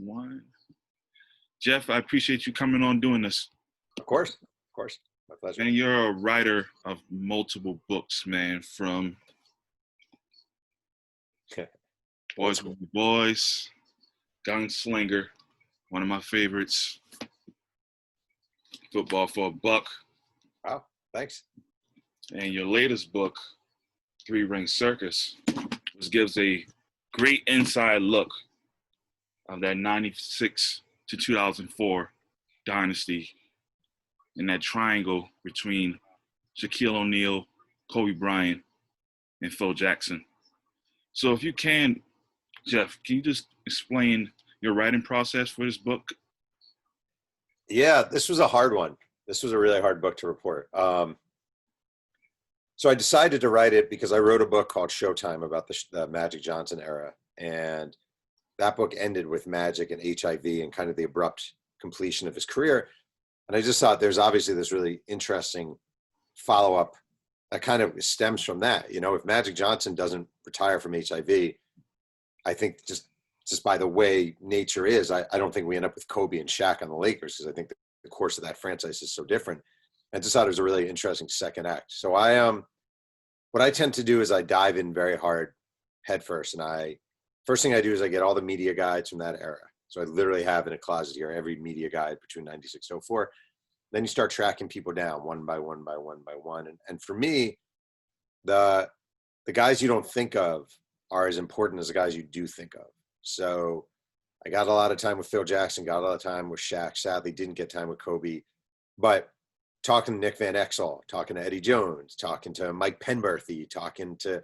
One. Jeff, I appreciate you coming on doing this. Of course. My pleasure. And you're a writer of multiple books, man, from Boys Will Be Boys, Gunslinger, one of my favorites, Football for a Buck. Wow, thanks. And your latest book, Three Ring Circus, which gives a great inside look of that 96 to 2004 dynasty and that triangle between Shaquille O'Neal, Kobe Bryant, and Phil Jackson. So if you can, Jeff, can you just explain your writing process for this book? Yeah, this was a hard one. This was a really hard book to report. So I decided to write it because I wrote a book called Showtime about the Magic Johnson era. And that book ended with Magic and HIV and kind of the abrupt completion of his career. And I just thought there's obviously this really interesting follow-up that kind of stems from that. You know, if Magic Johnson doesn't retire from HIV, I think just by the way nature is, I don't think we end up with Kobe and Shaq on the Lakers, because I think the course of that franchise is so different. I just thought it was a really interesting second act. So what I tend to do is I dive in very hard head first. And first thing I do is I get all the media guides from that era. So I literally have in a closet here every media guide between 96 and 04. Then you start tracking people down one by one by one by one. And for me, the guys you don't think of are as important as the guys you do think of. So I got a lot of time with Phil Jackson, got a lot of time with Shaq. Sadly, didn't get time with Kobe. But talking to Nick Van Exel, talking to Eddie Jones, talking to Mike Penberthy, talking to,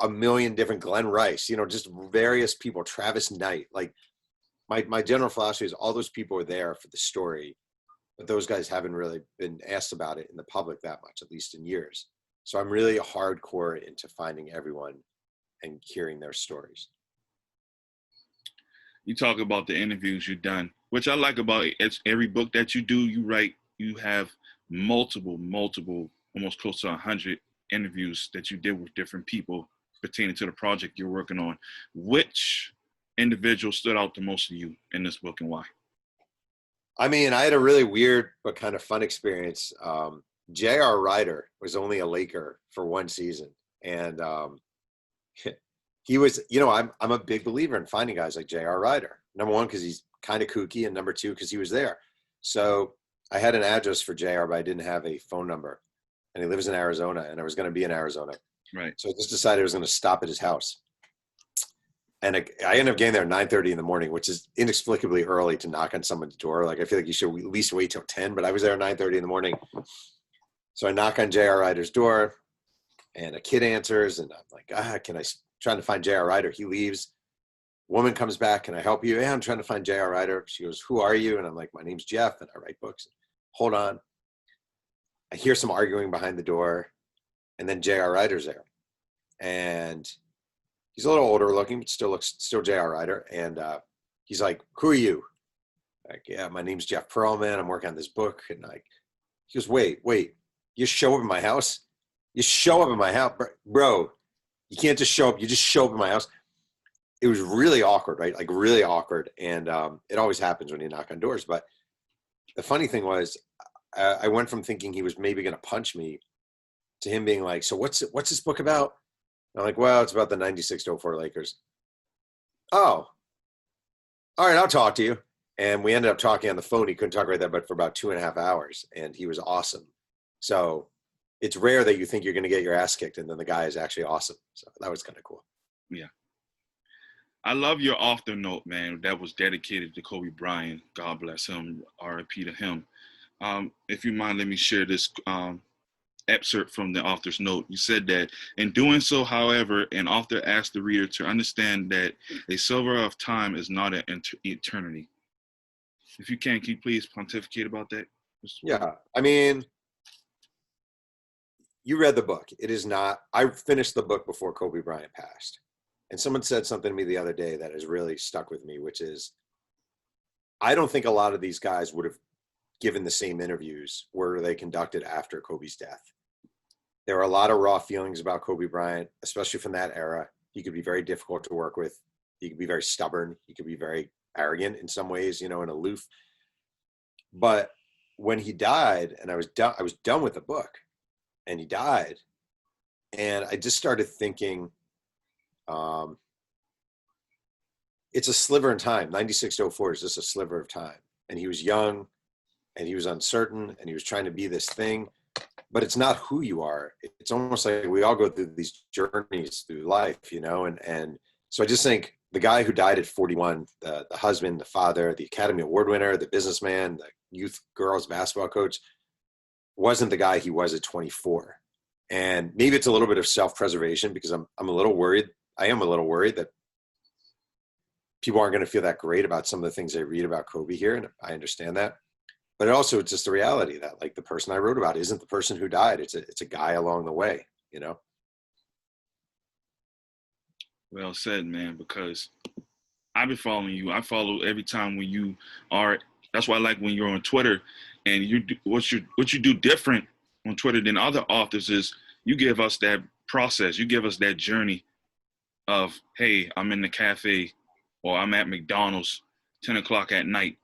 a million different Glenn Rice, just various people, Travis Knight. Like my general philosophy is all those people are there for the story, but those guys haven't really been asked about it in the public that much, at least in years. So I'm really hardcore into finding everyone and hearing their stories. You talk about the interviews you've done, which I like about it. It's every book that you do, you write, you have multiple, almost close to 100 interviews that you did with different people pertaining to the project you're working on. Which individual stood out the most to you in this book and why? I mean, I had a really weird but kind of fun experience. J.R. Rider was only a Laker for one season. And he was, I'm a big believer in finding guys like J.R. Rider. Number one, because he's kind of kooky, and number two, because he was there. So I had an address for JR, but I didn't have a phone number. And he lives in Arizona, and I was going to be in Arizona. Right. So I just decided I was going to stop at his house. And I ended up getting there at 9:30 in the morning, which is inexplicably early to knock on someone's door. Like, I feel like you should at least wait till 10, but I was there at 9:30 in the morning. So I knock on J.R. Rider's door, and a kid answers, and I'm like, trying to find J.R. Rider. He leaves. Woman comes back, can I help you? Yeah, I'm trying to find J.R. Rider. She goes, who are you? And I'm like, my name's Jeff, and I write books. Hold on. I hear some arguing behind the door, and then J.R. Rider's there. And he's a little older looking, but still J.R. Rider. And he's like, who are you? Like, yeah, my name's Jeff Pearlman. I'm working on this book. And he goes, wait, you show up in my house? You show up in my house? Bro, you can't just show up. You just show up in my house. It was really awkward, right? Like really awkward. And it always happens when you knock on doors. But the funny thing was, I went from thinking he was maybe going to punch me to him being like, so what's this book about? And I'm like, well, it's about the 96 to 04 Lakers. Oh, all right, I'll talk to you. And we ended up talking on the phone. He couldn't talk right there, but for about 2.5 hours. And he was awesome. So it's rare that you think you're going to get your ass kicked, and then the guy is actually awesome. So that was kind of cool. Yeah. I love your author note, man, that was dedicated to Kobe Bryant. God bless him. R.I.P. to him. If you mind, let me share this excerpt from the author's note. You said that in doing so, however, an author asked the reader to understand that a silver of time is not an eternity. If you can you please pontificate about that? Yeah, I mean, you read the book. It is not, I finished the book before Kobe Bryant passed. And someone said something to me the other day that has really stuck with me, which is, I don't think a lot of these guys would have given the same interviews were they conducted after Kobe's death. There were a lot of raw feelings about Kobe Bryant, especially from that era. He could be very difficult to work with. He could be very stubborn. He could be very arrogant in some ways, you know, and aloof. But when he died, and I was done with the book, and he died, and I just started thinking, it's a sliver in time. 96 to 04 is just a sliver of time. And he was young, and he was uncertain, and he was trying to be this thing, but it's not who you are. It's almost like we all go through these journeys through life, you know? And so I just think the guy who died at 41, the husband, the father, the Academy Award winner, the businessman, the youth girls basketball coach, wasn't the guy he was at 24. And maybe it's a little bit of self-preservation, because I'm a little worried. I am a little worried that people aren't going to feel that great about some of the things they read about Kobe here. And I understand that. But also, it's just the reality that, like, the person I wrote about isn't the person who died. It's a guy along the way, you know? Well said, man, because I've been following you. I follow every time when you are. That's why I like when you're on Twitter, and what you do different on Twitter than other authors is you give us that process. You give us that journey of, hey, I'm in the cafe, or I'm at McDonald's, 10 o'clock at night,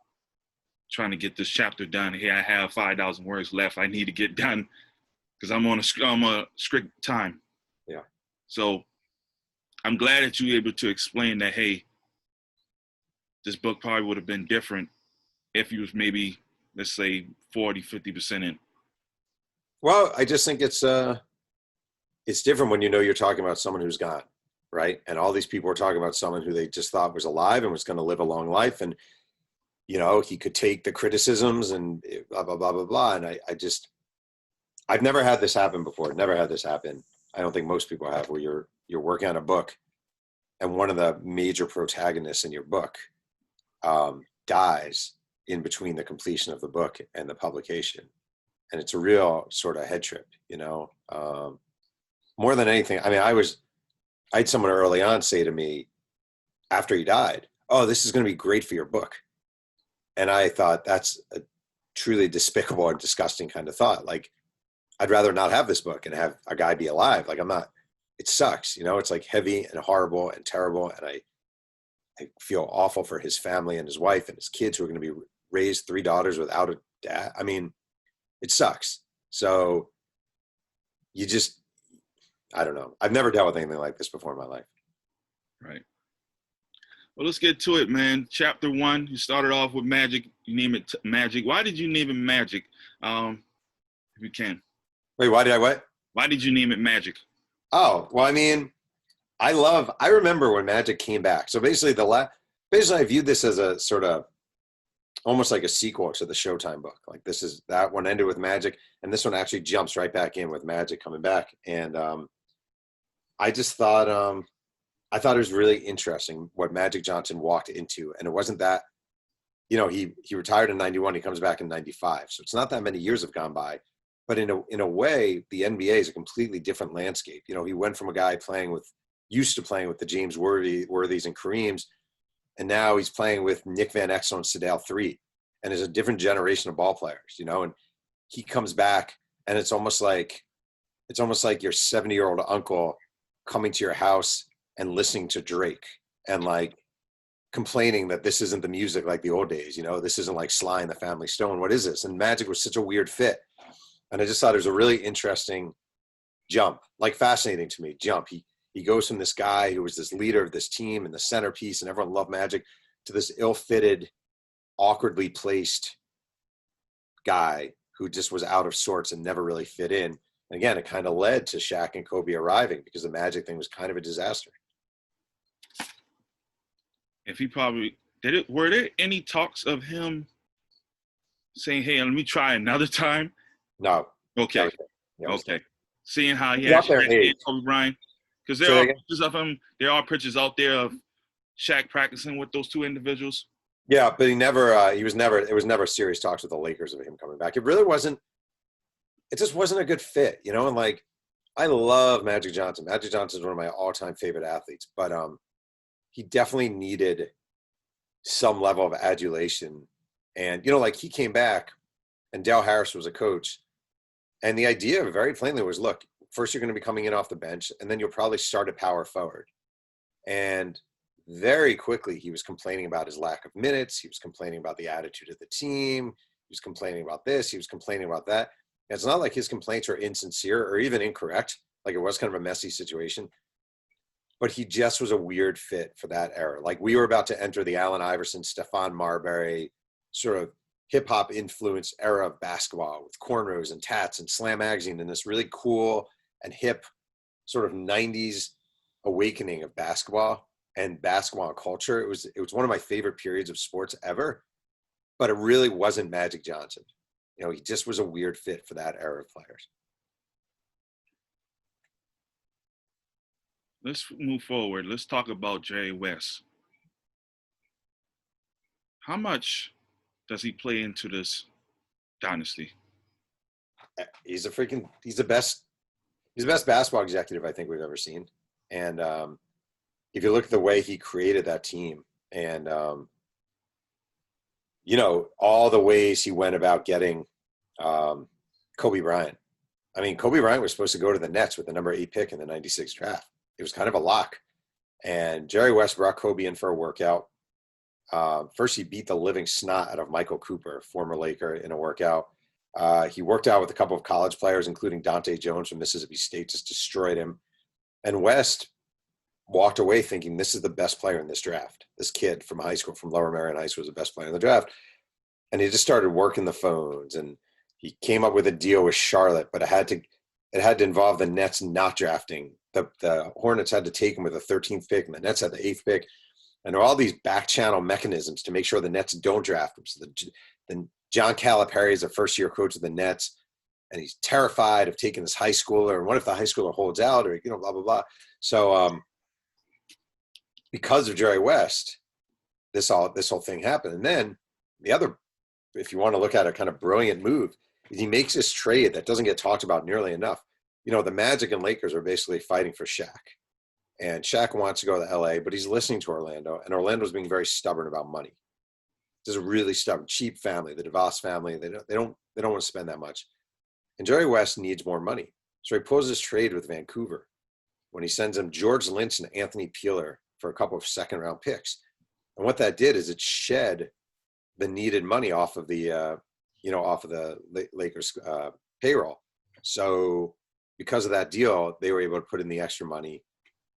trying to get this chapter done. Hey, I have 5,000 words left. I need to get done because I'm on a strict time. Yeah. So I'm glad that you were able to explain that, hey, this book probably would have been different if you was maybe, let's say, 40, 50% in. Well, I just think it's different when you know you're talking about someone who's gone, right? And all these people are talking about someone who they just thought was alive and was going to live a long life. And, you know, he could take the criticisms and blah, blah, blah, blah, blah. And I've never had this happen before. Never had this happen. I don't think most people have, where you're working on a book and one of the major protagonists in your book dies in between the completion of the book and the publication. And it's a real sort of head trip, you know? More than anything, I mean, I had someone early on say to me after he died, "Oh, this is going to be great for your book." And I thought, that's a truly despicable and disgusting kind of thought. Like, I'd rather not have this book and have a guy be alive. Like, it sucks, you know? It's like heavy and horrible and terrible. And I feel awful for his family and his wife and his kids, who are going to be raised 3 daughters without a dad. I mean, it sucks. So I don't know. I've never dealt with anything like this before in my life. Right. Well, let's get to it, man. Chapter 1, you started off with Magic. You name it Magic. Why did you name it Magic? If you can. Wait, why did I what? Why did you name it Magic? Oh, well, I mean, I remember when Magic came back. So basically I viewed this as a sort of almost like a sequel to the Showtime book. Like, that one ended with Magic, and this one actually jumps right back in with Magic coming back. And I just thought, I thought it was really interesting what Magic Johnson walked into. And it wasn't that, you know, he retired in 91, he comes back in 95. So it's not that many years have gone by. But in a way, the NBA is a completely different landscape. You know, he went from a guy used to playing with the James Worthys and Kareems, and now he's playing with Nick Van Exel and Sedale III. And there's a different generation of ball players, you know, and he comes back, and it's almost like your 70-year-old uncle coming to your house and listening to Drake and, like, complaining that this isn't the music like the old days, you know, this isn't like Sly and the Family Stone. What is this? And Magic was such a weird fit. And I just thought it was a really interesting jump, like fascinating to me jump. He goes from this guy who was this leader of this team and the centerpiece and everyone loved Magic, to this ill-fitted, awkwardly placed guy who just was out of sorts and never really fit in. And again, it kind of led to Shaq and Kobe arriving, because the Magic thing was kind of a disaster. If he probably were there any talks of him saying, "Hey, let me try another time"? No. Okay. Okay. Seeing how he had Kobe Bryant, because there are pictures of him. There are pictures out there of Shaq practicing with those two individuals. Yeah, but it was never serious talks with the Lakers of him coming back. It really wasn't. It just wasn't a good fit, you know. And, like, I love Magic Johnson. Magic Johnson is one of my all-time favorite athletes, but he definitely needed some level of adulation. And, you know, like, he came back, and Dale Harris was a coach. And the idea, very plainly, was, look, first you're going to be coming in off the bench, and then you'll probably start at power forward. And very quickly he was complaining about his lack of minutes. He was complaining about the attitude of the team. He was complaining about this. He was complaining about that. And it's not like his complaints are insincere or even incorrect. Like, it was kind of a messy situation. But he just was a weird fit for that era. Like, we were about to enter the Allen Iverson, Stephon Marbury sort of hip hop influenced era of basketball with cornrows and tats and Slam Magazine and this really cool and hip sort of 90s awakening of basketball and basketball culture. It was one of my favorite periods of sports ever, but it really wasn't Magic Johnson. You know, he just was a weird fit for that era of players. Let's move forward. Let's talk about Jerry West. How much does he play into this dynasty? He's the best basketball executive I think we've ever seen. And if you look at the way he created that team and, you know, all the ways he went about getting Kobe Bryant. I mean, Kobe Bryant was supposed to go to the Nets with the number 8 pick in the 96 draft. It was kind of a lock. And Jerry West brought Kobe in for a workout. First, he beat the living snot out of Michael Cooper, former Laker, in a workout. He worked out with a couple of college players, including Dante Jones from Mississippi State, just destroyed him. And West walked away thinking, this is the best player in this draft. This kid from high school, from Lower Merion High School, was the best player in the draft. And he just started working the phones, and he came up with a deal with Charlotte, but it had to involve the Nets not drafting. The Hornets had to take him with the 13th pick, and the Nets had the 8th pick. And there are all these back channel mechanisms to make sure the Nets don't draft him. So then John Calipari is the first-year coach of the Nets, and he's terrified of taking this high schooler. And what if the high schooler holds out, or, you know, blah, blah, blah. So because of Jerry West, this whole thing happened. And then the other, if you want to look at a kind of brilliant move, is he makes this trade that doesn't get talked about nearly enough. You know, the Magic and Lakers are basically fighting for Shaq. And Shaq wants to go to LA, but he's listening to Orlando, and Orlando's being very stubborn about money. There's a really stubborn, cheap family, the DeVos family. They don't want to spend that much. And Jerry West needs more money. So he pulls this trade with Vancouver when he sends him George Lynch and Anthony Peeler for a couple of second-round picks. And what that did is it shed the needed money off of the Lakers payroll. So because of that deal, they were able to put in the extra money,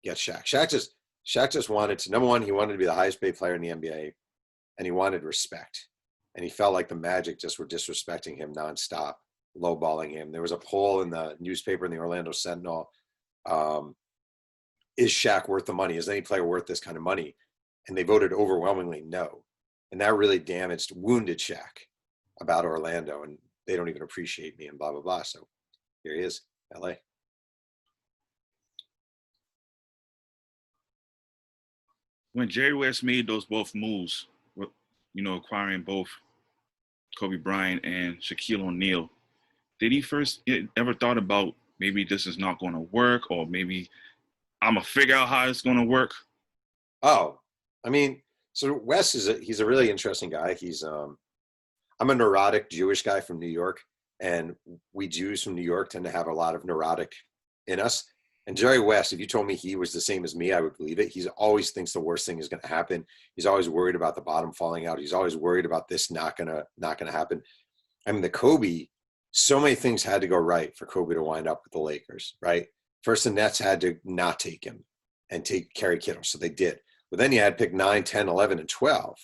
get Shaq. Shaq just wanted to, number one, he wanted to be the highest paid player in the NBA, and he wanted respect. And he felt like the Magic just were disrespecting him nonstop, lowballing him. There was a poll in the newspaper in the Orlando Sentinel. Is Shaq worth the money? Is any player worth this kind of money? And they voted overwhelmingly no. And that really wounded Shaq about Orlando, and they don't even appreciate me and blah, blah, blah. So here he is, LA. When Jerry West made those both moves, you know, acquiring both Kobe Bryant and Shaquille O'Neal, did he first ever thought about maybe this is not going to work, or maybe I'm going to figure out how it's going to work? Oh, I mean, so Wes he's a really interesting guy. I'm a neurotic Jewish guy from New York, and we Jews from New York tend to have a lot of neurotic in us. And Jerry West, if you told me he was the same as me, I would believe it. He always thinks the worst thing is going to happen. He's always worried about the bottom falling out. He's always worried about this not gonna happen. I mean, the Kobe, so many things had to go right for Kobe to wind up with the Lakers, right? First, the Nets had to not take him and take Kerry Kittle, so they did. But then you had to pick 9, 10, 11, and 12.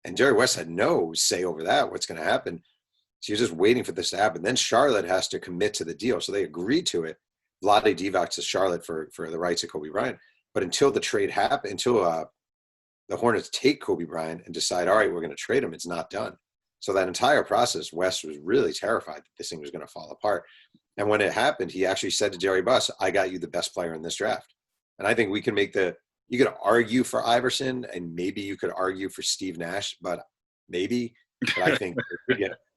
And Jerry West had no say over that, what's going to happen. So you're just waiting for this to happen. Then Charlotte has to commit to the deal. So they agreed to it. Vlade Divac to Charlotte for the rights of Kobe Bryant. But until the trade happened, until the Hornets take Kobe Bryant and decide, all right, we're going to trade him, it's not done. So that entire process, West was really terrified that this thing was going to fall apart. And when it happened, he actually said to Jerry Buss, I got you the best player in this draft. And I think we can make you could argue for Iverson, and maybe you could argue for Steve Nash, but I think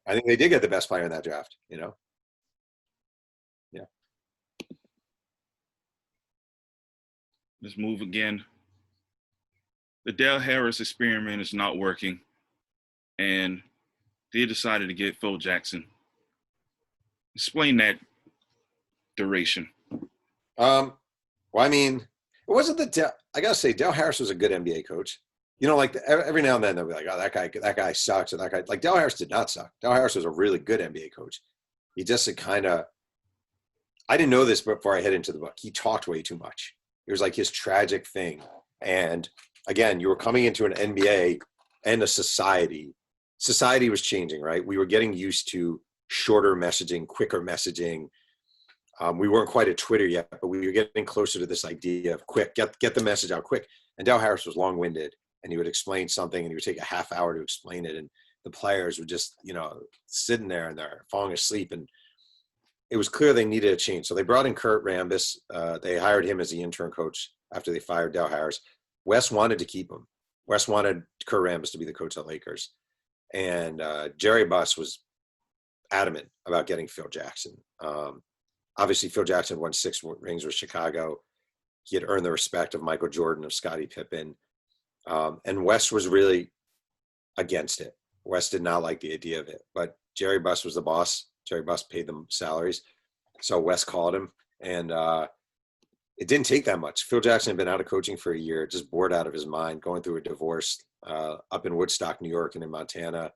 they did get the best player in that draft, you know? Yeah. Let's move again. The Dale Harris experiment is not working, and they decided to get Phil Jackson. Explain that duration. Well, I mean, it wasn't I gotta say, Dale Harris was a good NBA coach. You know, like every now and then they'll be like, "Oh, that guy sucks," or that guy. Like Dale Harris did not suck. Dale Harris was a really good NBA coach. He just kind of. I didn't know this before I head into the book. He talked way too much. It was like his tragic thing. And again, you were coming into an NBA and a society. Society was changing, right? We were getting used to shorter messaging, quicker messaging. We weren't quite at Twitter yet, but we were getting closer to this idea of quick, get the message out quick. And Dale Harris was long-winded, and he would explain something, and he would take a half hour to explain it. And the players were just, sitting there and they're falling asleep. And it was clear they needed a change. So they brought in Kurt Rambis. They hired him as the intern coach after they fired Dale Harris. Wes wanted to keep him. Wes wanted Kurt Rambis to be the coach of the Lakers. And Jerry Buss was adamant about getting Phil Jackson. Obviously, Phil Jackson won 6 rings with Chicago. He had earned the respect of Michael Jordan, of Scottie Pippen. And Wes was really against it. Wes did not like the idea of it. But Jerry Buss was the boss. Jerry Buss paid them salaries. So Wes called him. And it didn't take that much. Phil Jackson had been out of coaching for a year, just bored out of his mind, going through a divorce up in Woodstock, New York, and in Montana,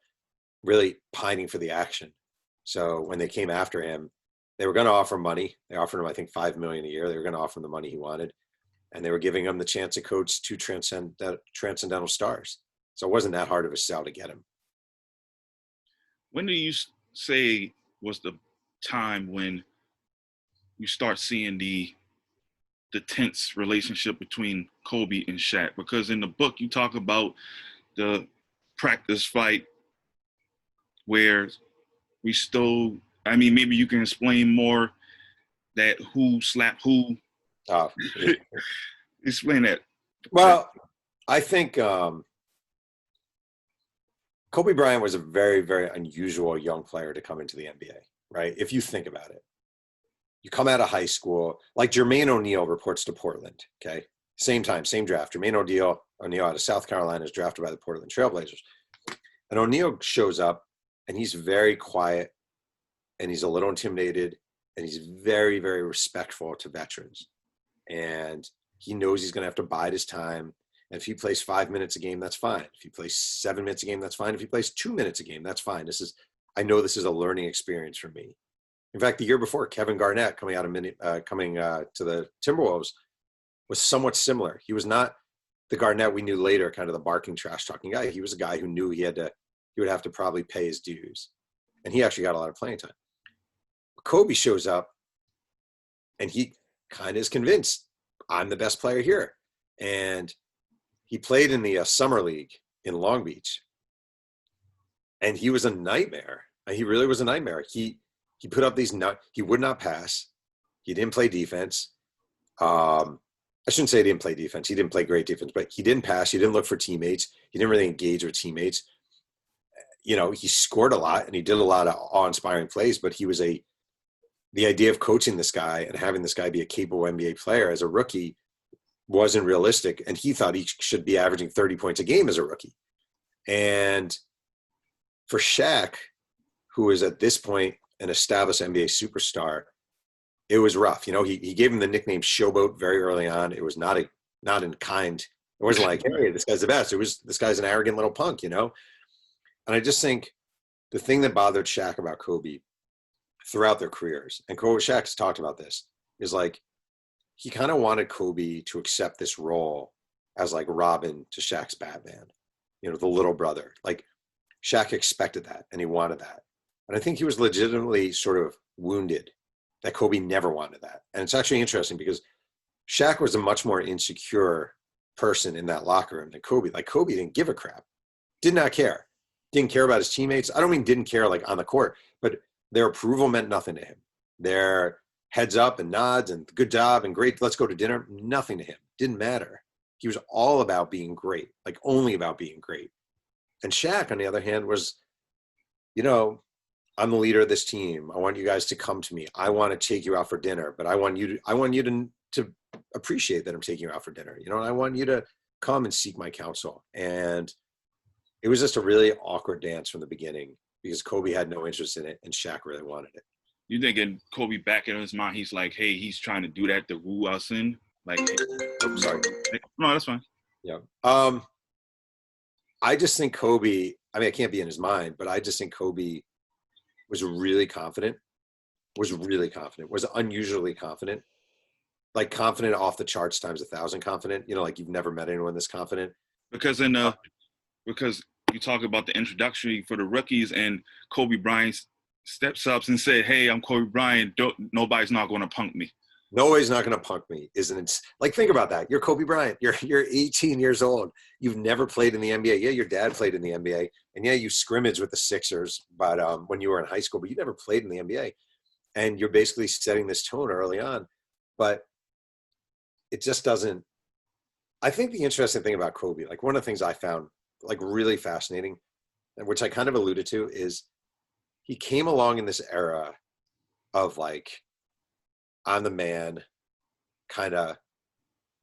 really pining for the action. So when they came after him, they were going to offer money. They offered him, I think, $5 million a year. They were going to offer him the money he wanted. And they were giving him the chance to coach 2 transcendental stars. So it wasn't that hard of a sell to get him. When do you say was the time when you start seeing the tense relationship between Kobe and Shaq? Because in the book, you talk about the practice fight where we stole. I mean, maybe you can explain more that who slapped who. Oh, yeah. Explain that. Well, I think Kobe Bryant was a very, very unusual young player to come into the NBA, right? If you think about it. You come out of high school, like Jermaine O'Neal reports to Portland, okay? Same time, same draft. Jermaine O'Neal out of South Carolina is drafted by the Portland Trailblazers. And O'Neal shows up, and he's very quiet, and he's a little intimidated, and he's very, very respectful to veterans. And he knows he's going to have to bide his time. And if he plays 5 minutes a game, that's fine. If he plays 7 minutes a game, that's fine. If he plays 2 minutes a game, that's fine. I know this is a learning experience for me. In fact, the year before, Kevin Garnett coming to the Timberwolves was somewhat similar. He was not the Garnett we knew later, kind of the barking, trash-talking guy. He was a guy who knew he would have to probably pay his dues. And he actually got a lot of playing time. Kobe shows up, and he kind of is convinced, I'm the best player here. And he played in the Summer League in Long Beach. And he was a nightmare. He really was a nightmare. He put up he would not pass. He didn't play defense. I shouldn't say he didn't play defense. He didn't play great defense, but he didn't pass. He didn't look for teammates. He didn't really engage with teammates. He scored a lot and he did a lot of awe-inspiring plays, but the idea of coaching this guy and having this guy be a capable NBA player as a rookie wasn't realistic. And he thought he should be averaging 30 points a game as a rookie. And for Shaq, who is at this point an established NBA superstar, it was rough. He gave him the nickname Showboat very early on. It was not in kind. It wasn't like, hey, this guy's the best. It was, this guy's an arrogant little punk, And I just think the thing that bothered Shaq about Kobe throughout their careers, and Shaq's talked about this, is like he kind of wanted Kobe to accept this role as like Robin to Shaq's Batman, the little brother. Like Shaq expected that and he wanted that. And I think he was legitimately sort of wounded that Kobe never wanted that. And it's actually interesting because Shaq was a much more insecure person in that locker room than Kobe. Like Kobe didn't give a crap, did not care, didn't care about his teammates. I don't mean didn't care like on the court, but their approval meant nothing to him. Their heads up and nods and good job and great, let's go to dinner, nothing to him. Didn't matter. He was all about being great, like only about being great. And Shaq, on the other hand, was, I'm the leader of this team. I want you guys to come to me. I want to take you out for dinner, but I want you to appreciate that I'm taking you out for dinner. And I want you to come and seek my counsel. And it was just a really awkward dance from the beginning because Kobe had no interest in it and Shaq really wanted it. You thinking Kobe back in his mind, he's like, hey, he's trying to do that to woo us in? Like, Oh, sorry. no, that's fine. Yeah. I just think Kobe, I mean, I can't be in his mind, but I just think Kobe was really confident, was unusually confident, like confident off the charts times 1,000 confident, you know, like you've never met anyone this confident. Because because you talk about the introductory for the rookies, and Kobe Bryant steps up and said, "Hey, I'm Kobe Bryant. Nobody's not going to punk me." Nobody's not going to punk me. Like, think about that. You're Kobe Bryant. You're 18 years old. You've never played in the NBA. Yeah, your dad played in the NBA, and yeah, you scrimmaged with the Sixers, but when you were in high school, but you never played in the NBA, and you're basically setting this tone early on. But it just doesn't. I think the interesting thing about Kobe, like one of the things I found like really fascinating, and which I kind of alluded to, is he came along in this era of like, I'm the man, kind of,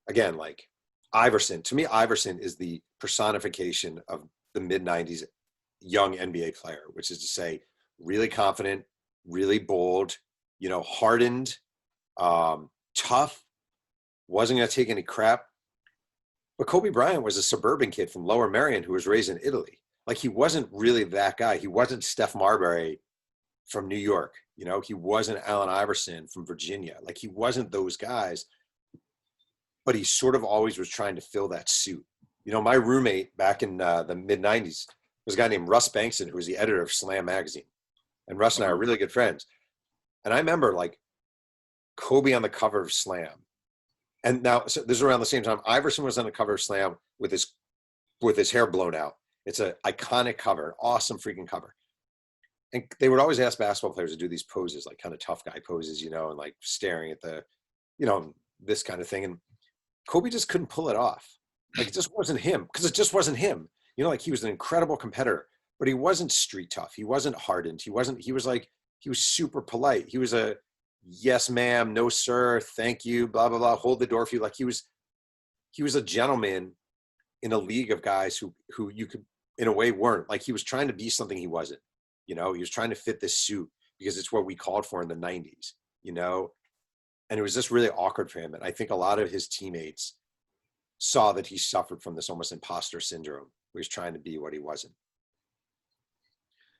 again, like Iverson. To me, Iverson is the personification of the mid-90s young NBA player, which is to say really confident, really bold, you know, hardened, tough, wasn't going to take any crap. But Kobe Bryant was a suburban kid from Lower Merion who was raised in Italy. Like, he wasn't really that guy. He wasn't Steph Marbury from New York. You know, he wasn't Allen Iverson from Virginia. Like, he wasn't those guys, but he sort of always was trying to fill that suit. You know, my roommate back in the mid-90s was a guy named Russ Bankson, who was the editor of Slam magazine. And Russ and I are really good friends. And I remember, like, Kobe on the cover of Slam. And now, so this is around the same time Iverson was on the cover of Slam with his hair blown out. It's an iconic cover, awesome freaking cover. And they would always ask basketball players to do these poses, like kind of tough guy poses, you know, and like staring at the, you know, this kind of thing. And Kobe just couldn't pull it off. Like, it just wasn't him, because it just wasn't him. You know, like, he was an incredible competitor, but he wasn't street tough. He wasn't hardened. He was super polite. He was a yes, ma'am, no, sir, thank you, blah, blah, blah, hold the door for you. Like, he was a gentleman in a league of guys who you could, in a way, weren't. Like, he was trying to be something he wasn't. You know, he was trying to fit this suit because it's what we called for in the 90s, you know, and it was just really awkward for him. And I think a lot of his teammates saw that he suffered from this almost imposter syndrome, where he's trying to be what he wasn't.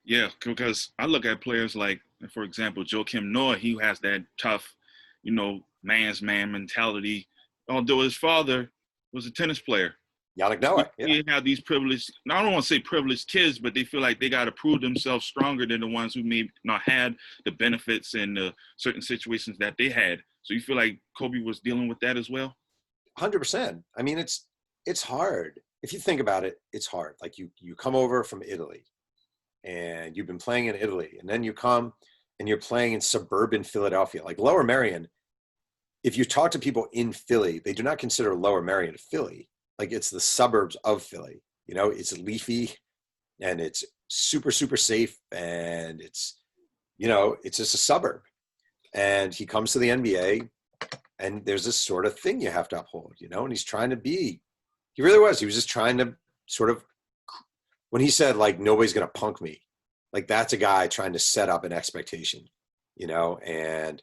Yeah, because I look at players like, for example, Joakim Noah. He has that tough, you know, man's man mentality. Although his father was a tennis player. Yannick Noah. Yeah. He had these privileged, I don't want to say privileged kids, but they feel like they got to prove themselves stronger than the ones who may not had the benefits and the certain situations that they had. So you feel like Kobe was dealing with that as well? 100%. I mean, it's hard. If you think about it, it's hard. Like, you come over from Italy, and you've been playing in Italy, and then you come and you're playing in suburban Philadelphia, like Lower Merion. If you talk to people in Philly, they do not consider Lower Merion Philly. Like, it's the suburbs of Philly. You know, it's leafy and it's super, super safe. And it's, you know, it's just a suburb. And he comes to the NBA, and there's this sort of thing you have to uphold, you know, and he's trying to be, he really was. He was just trying to sort of, when he said, like, nobody's going to punk me, like, that's a guy trying to set up an expectation, you know? And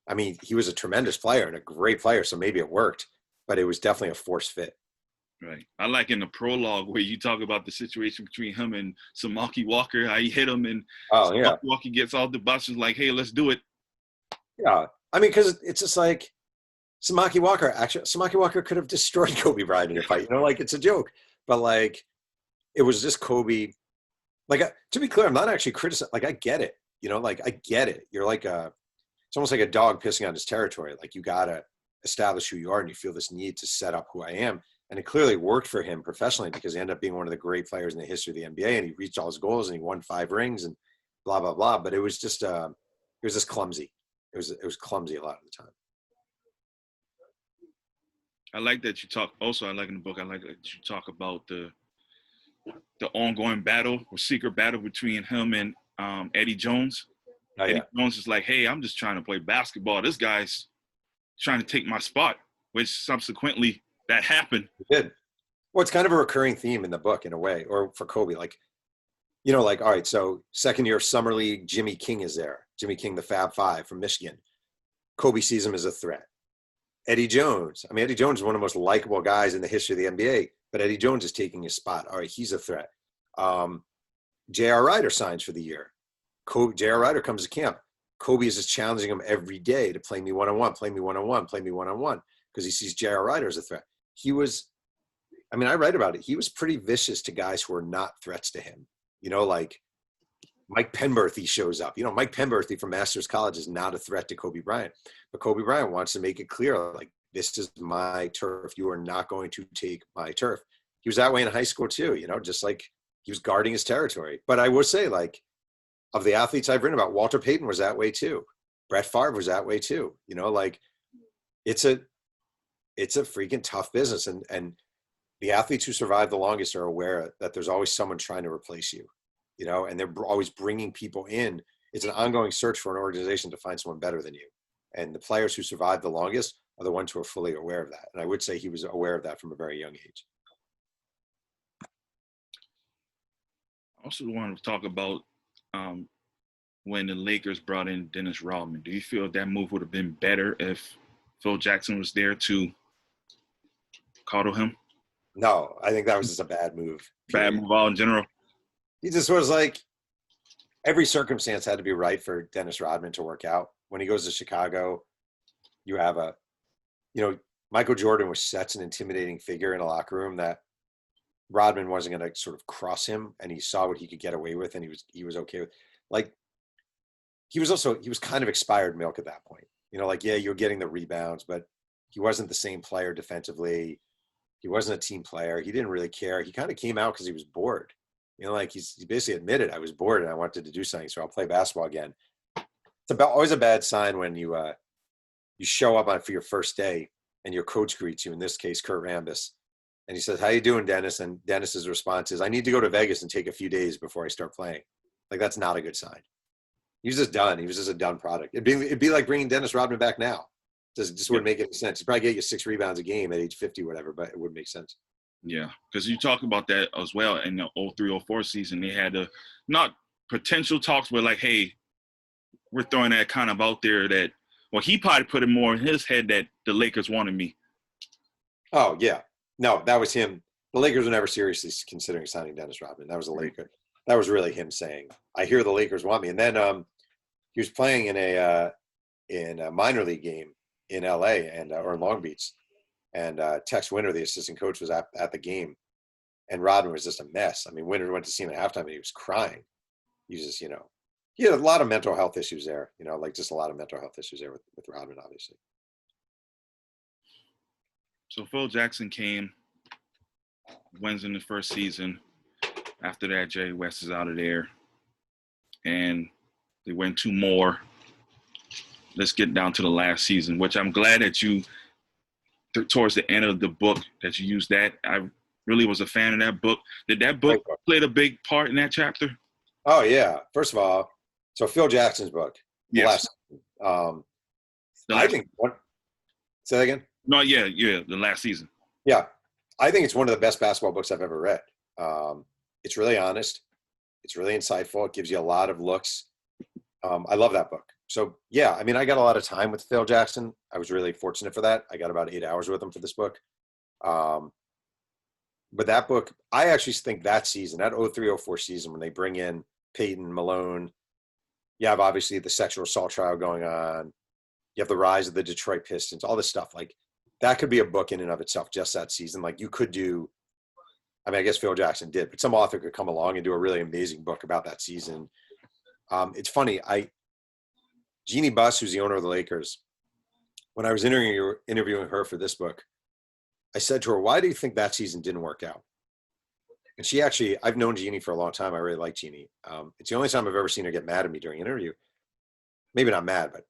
I mean, he was a tremendous player and a great player, so maybe it worked, but it was definitely a forced fit. Right. I like in the prologue where you talk about the situation between him and Samaki Walker, how he hit him, and Samaki Walker gets off the bus and is like, hey, let's do it. Yeah. I mean, because it's just like, Samaki Walker could have destroyed Kobe Bryant in a fight, you know, like, it's a joke, but like, it was just Kobe. Like, to be clear, I'm not actually criticizing. Like, I get it, you know, like, I get it. You're like it's almost like a dog pissing on his territory. Like, you got to establish who you are, and you feel this need to set up who I am. And it clearly worked for him professionally, because he ended up being one of the great players in the history of the NBA, and he reached all his goals, and he won 5 rings and blah, blah, blah. But it was just clumsy. It was clumsy a lot of the time. I like that you talk. Also, I like in the book, I like that you talk about the ongoing battle or secret battle between him and Eddie Jones. Oh, yeah. Eddie Jones is like, hey, I'm just trying to play basketball. This guy's trying to take my spot, which subsequently that happened. It did. Well, it's kind of a recurring theme in the book in a way, or for Kobe, like, you know, like, all right, so second year of Summer League, Jimmy King is there. Jimmy King, the Fab Five from Michigan. Kobe sees him as a threat. Eddie Jones. I mean, Eddie Jones is one of the most likable guys in the history of the NBA, but Eddie Jones is taking his spot. All right, he's a threat. J.R. Ryder signs for the year. J.R. Ryder comes to camp. Kobe is just challenging him every day to play me one-on-one, play me one-on-one, play me one-on-one, because he sees J.R. Ryder as a threat. He was, I mean, I write about it. He was pretty vicious to guys who are not threats to him. You know, like Mike Penberthy shows up. You know, Mike Penberthy from Masters College is not a threat to Kobe Bryant. But Kobe Bryant wants to make it clear, like, this is my turf. You are not going to take my turf. He was that way in high school too, you know, just like he was guarding his territory. But I will say, like, of the athletes I've written about, Walter Payton was that way too. Brett Favre was that way too. You know, like it's a freaking tough business. And the athletes who survive the longest are aware that there's always someone trying to replace you, you know, and they're always bringing people in. It's an ongoing search for an organization to find someone better than you. And the players who survive the longest are the ones who are fully aware of that. And I would say he was aware of that from a very young age. I also wanted to talk about when the Lakers brought in Dennis Rodman. Do you feel that move would have been better if Phil Jackson was there to coddle him? No, I think that was just a bad move. Bad move all in general? He just was like, every circumstance had to be right for Dennis Rodman to work out. When he goes to Chicago, you have Michael Jordan was such an intimidating figure in a locker room that Rodman wasn't going to sort of cross him, and he saw what he could get away with, and he was okay with. Like, he was kind of expired milk at that point. You know, like, yeah, you're getting the rebounds, but he wasn't the same player defensively. He wasn't a team player. He didn't really care. He kind of came out because he was bored. You know, like he basically admitted, I was bored and I wanted to do something, so I'll play basketball again. It's always a bad sign when you show up for your first day and your coach greets you, in this case, Kurt Rambis. And he says, "How you doing, Dennis?" And Dennis's response is, "I need to go to Vegas and take a few days before I start playing." Like, that's not a good sign. He was just done. He was just a done product. It'd be like bringing Dennis Rodman back now. Just wouldn't make any sense. He'd probably get you 6 rebounds a game at age 50, whatever, but it wouldn't make sense. Yeah, because you talk about that as well in the 03-04 season. They had not potential talks, but like, hey, we're throwing that kind of out there that, well, he probably put it more in his head that the Lakers wanted me. Oh, yeah. No, that was him. The Lakers were never seriously considering signing Dennis Rodman. That was a Laker. That was really him saying, "I hear the Lakers want me." And then he was playing in a minor league game in LA or in Long Beach. And Tex Winter, the assistant coach, was at the game. And Rodman was just a mess. I mean, Winter went to see him at halftime and he was crying. He was just, he had a lot of mental health issues there, like just a lot of mental health issues there with Rodman, obviously. So Phil Jackson wins in the first season. After that, Jerry West is out of there. And they win 2 more. Let's get down to the last season, which I'm glad that you, towards the end of the book, that you used that. I really was a fan of that book. Did that book play a big part in that chapter? Oh, yeah. First of all, so Phil Jackson's book. Yes. I think say that again? No, yeah, the last season. Yeah. I think it's one of the best basketball books I've ever read. It's really honest. It's really insightful. It gives you a lot of looks. I love that book. So, yeah, I mean, I got a lot of time with Phil Jackson. I was really fortunate for that. I got about 8 hours with him for this book. But that book, I actually think that season, that 03-04 season, when they bring in Peyton, Malone, you have obviously the sexual assault trial going on. You have the rise of the Detroit Pistons, all this stuff. Like, that could be a book in and of itself, just that season. Like, you could do, I mean, I guess Phil Jackson did, but some author could come along and do a really amazing book about that season. It's funny. Jeannie Buss, who's the owner of the Lakers, when I was interviewing her for this book, I said to her, "Why do you think that season didn't work out?" And she actually, I've known Jeannie for a long time. I really like Jeannie. It's the only time I've ever seen her get mad at me during an interview. Maybe not mad, but,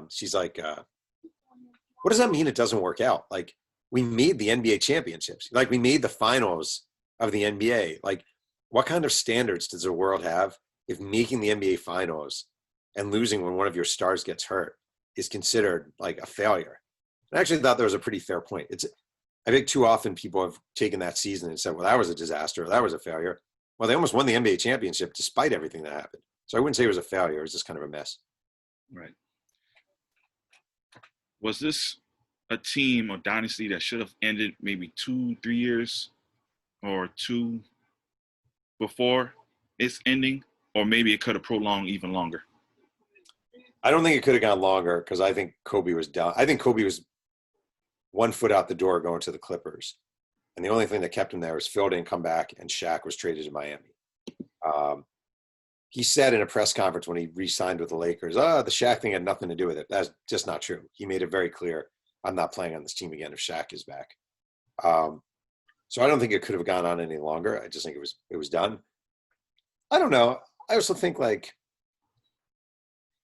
she's like, "What does that mean it doesn't work out? Like, we made the NBA championships. Like, we made the finals of the NBA. Like, what kind of standards does the world have if making the NBA finals and losing when one of your stars gets hurt is considered like a failure?" I actually thought there was a pretty fair point. I think too often people have taken that season and said, well, that was a disaster, or that was a failure. Well, they almost won the NBA championship despite everything that happened. So I wouldn't say it was a failure. It was just kind of a mess. Right. was this a team or dynasty that should have ended maybe 2-3 years or two before its ending, or maybe it could have prolonged even longer? I don't think it could have gone longer because I think Kobe was done. I think Kobe was 1 foot out the door going to the Clippers. And the only thing that kept him there was Phil didn't come back and Shaq was traded to Miami. He said in a press conference when he re-signed with the Lakers, the Shaq thing had nothing to do with it. That's just not true. He made it very clear, I'm not playing on this team again if Shaq is back. So I don't think it could have gone on any longer. I just think it was done. I don't know. I also think like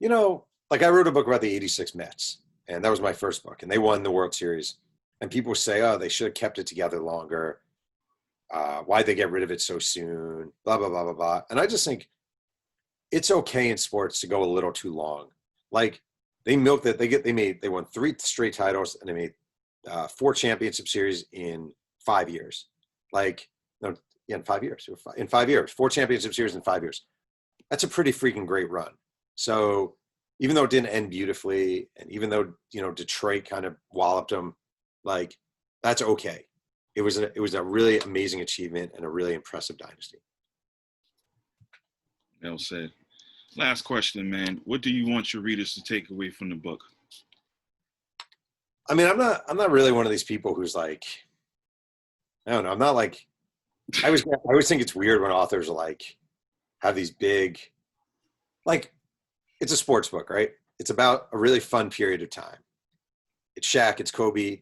I wrote a book about the 86 Mets, and that was my first book, and they won the World Series. And people say, oh, they should have kept it together longer. Why'd they get rid of it so soon? Blah, blah, blah, blah, blah. And I just think it's okay in sports to go a little too long. Like they milked it. They won 3 straight titles, and they made 4 championship series in 5 years. In 5 years. In 5 years, 4 championship series in 5 years. That's a pretty freaking great run. So even though it didn't end beautifully, and even though Detroit kind of walloped them, like that's okay. It was a really amazing achievement and a really impressive dynasty. Well said. Last question, man. What do you want your readers to take away from the book? I mean, I'm not really one of these people who's like, I don't know. I'm not like, I always think it's weird when authors are like, have these big, like, it's a sports book, right? It's about a really fun period of time. It's Shaq, it's Kobe.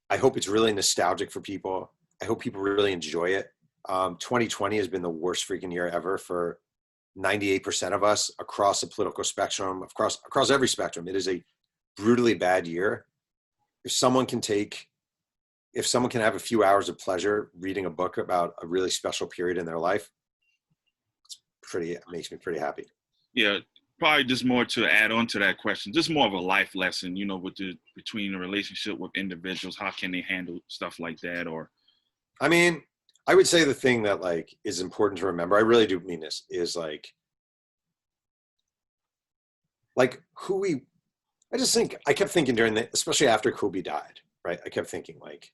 I hope it's really nostalgic for people. I hope people really enjoy it. 2020 has been the worst freaking year ever for 98% of us across the political spectrum, across every spectrum. It is a brutally bad year. If someone can have a few hours of pleasure reading a book about a really special period in their life, it makes me pretty happy. Yeah, probably just more to add on to that question, just more of a life lesson, between the relationship with individuals, how can they handle stuff like that? Or, I mean, I would say the thing that like is important to remember, I really do mean this, is I just think, I kept thinking especially after Kobe died, right? I kept thinking like,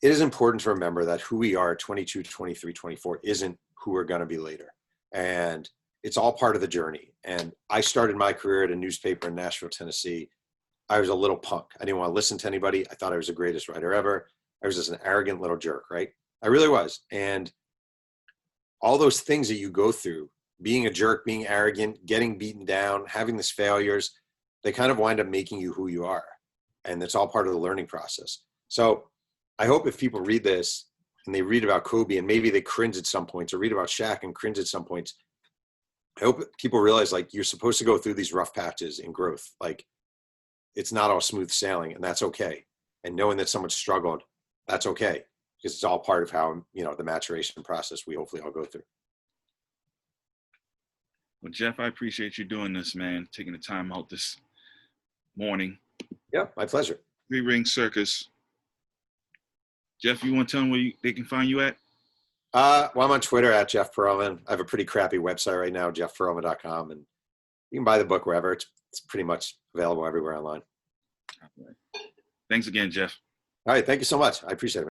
it is important to remember that who we are at 22, 23, 24 isn't who we're going to be later. And it's all part of the journey. And I started my career at a newspaper in Nashville, Tennessee. I was a little punk. I didn't want to listen to anybody. I thought I was the greatest writer ever. I was just an arrogant little jerk, right? I really was. And all those things that you go through, being a jerk, being arrogant, getting beaten down, having these failures, they kind of wind up making you who you are. And it's all part of the learning process. So I hope if people read this and they read about Kobe and maybe they cringe at some points, or read about Shaq and cringe at some points, I hope people realize like you're supposed to go through these rough patches in growth. Like it's not all smooth sailing, and that's okay. And knowing that someone struggled, that's okay, because it's all part of how, the maturation process we hopefully all go through. Well, Jeff, I appreciate you doing this, man, taking the time out this morning. Yeah, my pleasure. 3 Ring Circus. Jeff, you want to tell them where they can find you at? Well, I'm on Twitter at Jeff Pearlman. I have a pretty crappy website right now, jeffpearlman.com, and you can buy the book wherever. It's pretty much available everywhere online. All right. Thanks again, Jeff. All right. Thank you so much. I appreciate it.